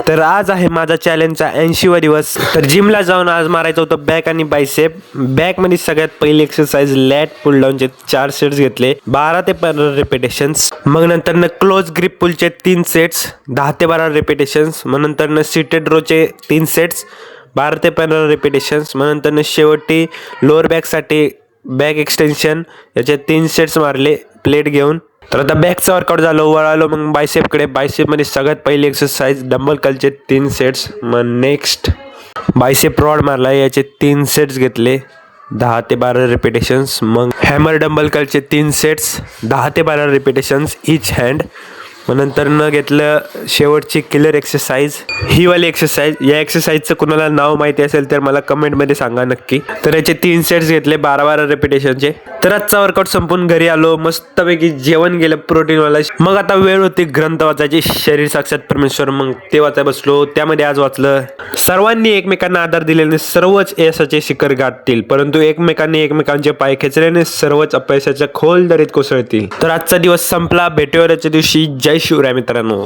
तर आज आहे माझा चॅलेंजचा 80वा दिवस. तर जिमला जाऊन आज मारायचं होतं बॅक आणि बायसेप. बॅक मध्ये सगळ्यात पहिली एक्सरसाइज लॅट पुल डाऊनचे 4 सेट्स घेतले, 12 ते 15 रिपिटेशन्स. मग नंतर क्लोज ग्रिप पुलचे 3 सेट्स, 10 ते 12 रिपिटेशन्स. मग नंतर सीटेड रोचे 3 सेट्स, 12 ते 15 रिपिटेशन्स. मग नंतर शेवटी लोअर बॅकसाठी बॅक एक्सटेन्शन याचे 3 सेट्स मारले प्लेट घेऊन. तर आता बॅकचा वर्कआउट झालं, वळालो मग बायसेपकडे. बायसेपमध्ये सगळ्यात पहिली एक्सरसाइज डंबल कर्लचे 3 सेट्स. मग नेक्स्ट बायसेप रॉड मारला, याचे 3 सेट्स घेतले, 10 ते 12 रिपिटेशन्स. मग हॅमर डंबल कर्लचे 3 सेट्स, 10 ते 12 रिपिटेशन्स इच हँड. मग नंतर घेतलं शेवटची किलर एक्सरसाइज, ही वाली एक्सरसाइज. या एक्सरसाइजचं कुणाला नाव माहिती असेल तर मला कमेंटमध्ये सांगा नक्की. तर याचे 3 सेट्स घेतले, 12-12 रिपिटेशनचे. तर आजचा वर्कआउट संपून घरी आलो, मस्तपैकी जेवण गेलं प्रोटीनवाला. मग आता वेळ होती ग्रंथ वाचायची, शरीर साक्षात परमेश्वर. मग ते वाचाय बसलो. त्यामध्ये आज वाचलं, सर्वांनी एकमेकांना आधार दिल्याने सर्वच यशाचे शिखर गाठतील, परंतु एकमेकांनी एकमेकांचे पाय खेचल्याने सर्वच अपयशाच्या खोल दरीत कोसळतील. तर आजचा दिवस संपला, भेटूया याच्या दिवशी. जय शिवराय मित्रांनो.